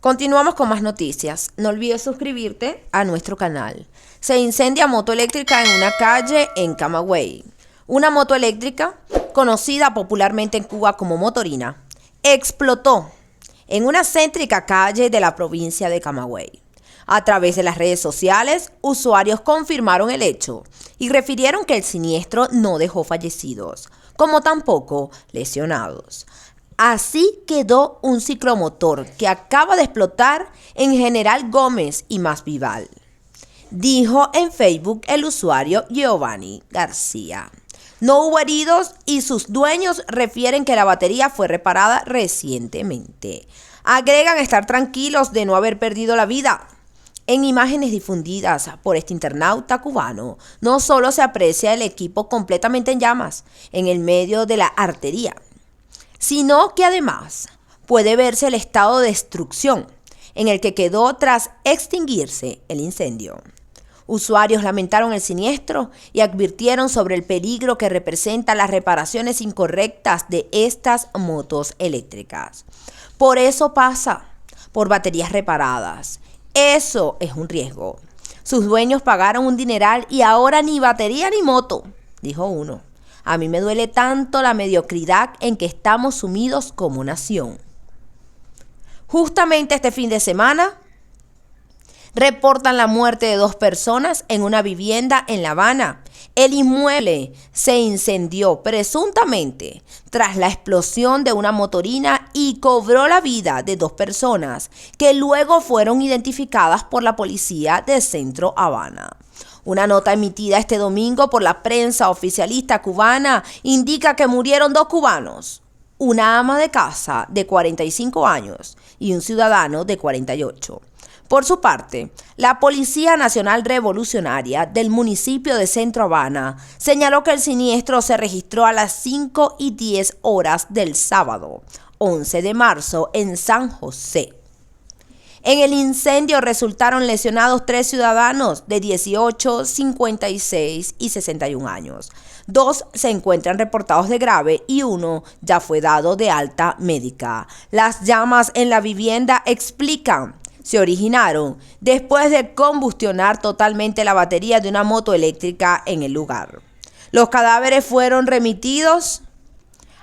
Continuamos con más noticias. No olvides suscribirte a nuestro canal. Se incendia moto eléctrica en una calle en Camagüey. Una moto eléctrica, conocida popularmente en Cuba como motorina, explotó en una céntrica calle de la provincia de Camagüey. A través de las redes sociales, usuarios confirmaron el hecho y refirieron que el siniestro no dejó fallecidos, como tampoco lesionados. Así quedó un ciclomotor que acaba de explotar en General Gómez y Masvidal, dijo en Facebook el usuario Giovanni García. No hubo heridos y sus dueños refieren que la batería fue reparada recientemente. Agregan estar tranquilos de no haber perdido la vida. En imágenes difundidas por este internauta cubano, no solo se aprecia el equipo completamente en llamas en el medio de la arteria, sino que además puede verse el estado de destrucción en el que quedó tras extinguirse el incendio. Usuarios lamentaron el siniestro y advirtieron sobre el peligro que representan las reparaciones incorrectas de estas motos eléctricas. Por eso pasa por baterías reparadas. Eso es un riesgo. Sus dueños pagaron un dineral y ahora ni batería ni moto, dijo uno. A mí me duele tanto la mediocridad en que estamos sumidos como nación. Justamente este fin de semana reportan la muerte de 2 personas en una vivienda en La Habana. El inmueble se incendió presuntamente tras la explosión de una motorina y cobró la vida de 2 personas que luego fueron identificadas por la policía de Centro Habana. Una nota emitida este domingo por la prensa oficialista cubana indica que murieron 2 cubanos, una ama de casa de 45 años y un ciudadano de 48. Por su parte, la Policía Nacional Revolucionaria del municipio de Centro Habana señaló que el siniestro se registró a las 5:10 horas del sábado, 11 de marzo, en San José. En el incendio resultaron lesionados 3 ciudadanos de 18, 56 y 61 años. 2 se encuentran reportados de grave y 1 ya fue dado de alta médica. Las llamas en la vivienda se originaron después de combustionar totalmente la batería de una moto eléctrica en el lugar. Los cadáveres fueron remitidos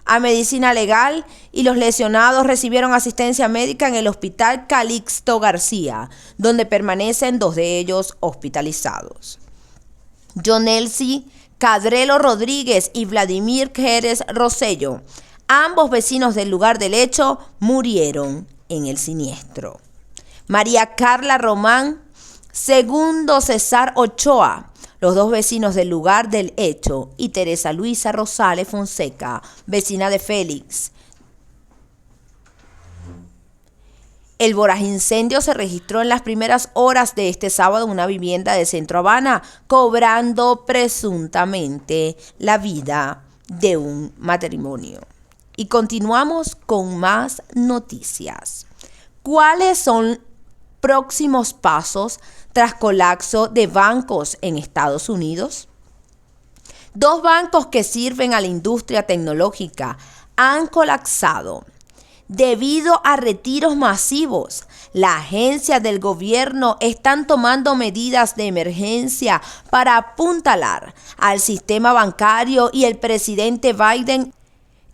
a medicina legal y los lesionados recibieron asistencia médica en el Hospital Calixto García, donde permanecen 2 de ellos hospitalizados. Jonelsi Cadrelo Rodríguez y Vladimir Jerez Rosello, ambos vecinos del lugar del hecho, murieron en el siniestro. María Carla Román, segundo César Ochoa, los 2 vecinos del lugar del hecho, y Teresa Luisa Rosales Fonseca, vecina de Félix. El voraz incendio se registró en las primeras horas de este sábado en una vivienda de Centro Habana, cobrando presuntamente la vida de un matrimonio. Y continuamos con más noticias. ¿Cuáles son próximos pasos tras colapso de bancos en Estados Unidos? 2 bancos que sirven a la industria tecnológica han colapsado debido a retiros masivos. Las agencias del gobierno están tomando medidas de emergencia para apuntalar al sistema bancario y el presidente Biden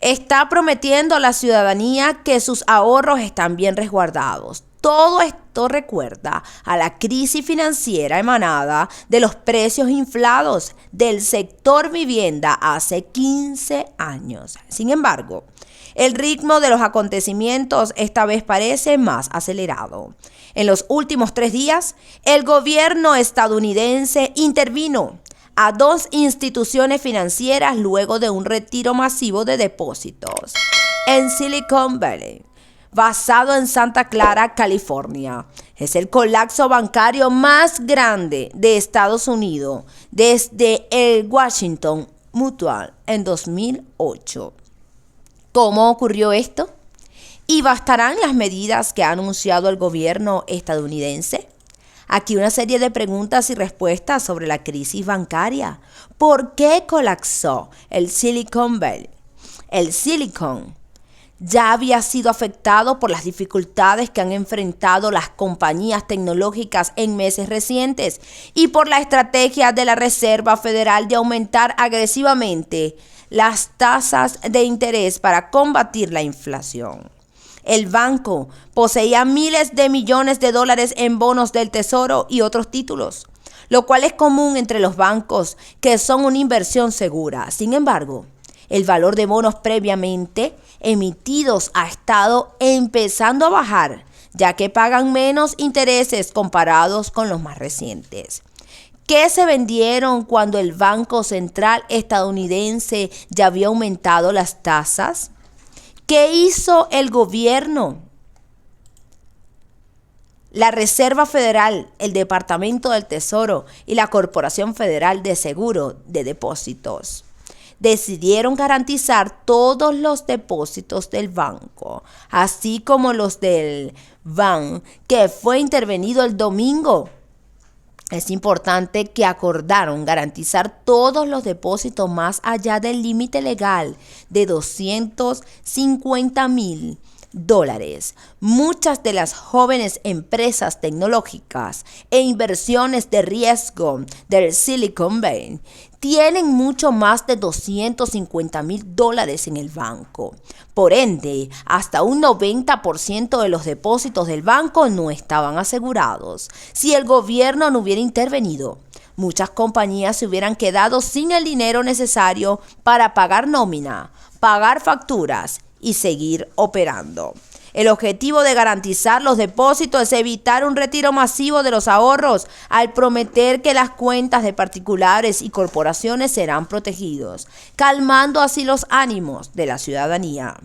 está prometiendo a la ciudadanía que sus ahorros están bien resguardados. Todo esto recuerda a la crisis financiera emanada de los precios inflados del sector vivienda hace 15 años. Sin embargo, el ritmo de los acontecimientos esta vez parece más acelerado. En los últimos 3 días, el gobierno estadounidense intervino a 2 instituciones financieras luego de un retiro masivo de depósitos en Silicon Valley, basado en Santa Clara, California. Es el colapso bancario más grande de Estados Unidos desde el Washington Mutual en 2008. ¿Cómo ocurrió esto? ¿Y bastarán las medidas que ha anunciado el gobierno estadounidense? Aquí una serie de preguntas y respuestas sobre la crisis bancaria. ¿Por qué colapsó el Silicon Valley? El Silicon ya había sido afectado por las dificultades que han enfrentado las compañías tecnológicas en meses recientes y por la estrategia de la Reserva Federal de aumentar agresivamente las tasas de interés para combatir la inflación. El banco poseía miles de millones de dólares en bonos del Tesoro y otros títulos, lo cual es común entre los bancos que son una inversión segura. Sin embargo, el valor de bonos previamente emitidos ha estado empezando a bajar, ya que pagan menos intereses comparados con los más recientes. ¿Qué se vendieron cuando el Banco Central estadounidense ya había aumentado las tasas? ¿Qué hizo el gobierno? La Reserva Federal, el Departamento del Tesoro y la Corporación Federal de Seguro de Depósitos decidieron garantizar todos los depósitos del banco, así como los del BAN, que fue intervenido el domingo. Es importante que acordaron garantizar todos los depósitos más allá del límite legal de $250,000. Muchas de las jóvenes empresas tecnológicas e inversiones de riesgo del Silicon Valley tienen mucho más de $250,000 en el banco. Por ende, hasta un 90% de los depósitos del banco no estaban asegurados. Si el gobierno no hubiera intervenido, muchas compañías se hubieran quedado sin el dinero necesario para pagar nómina, pagar facturas y seguir operando. El objetivo de garantizar los depósitos es evitar un retiro masivo de los ahorros al prometer que las cuentas de particulares y corporaciones serán protegidos, calmando así los ánimos de la ciudadanía.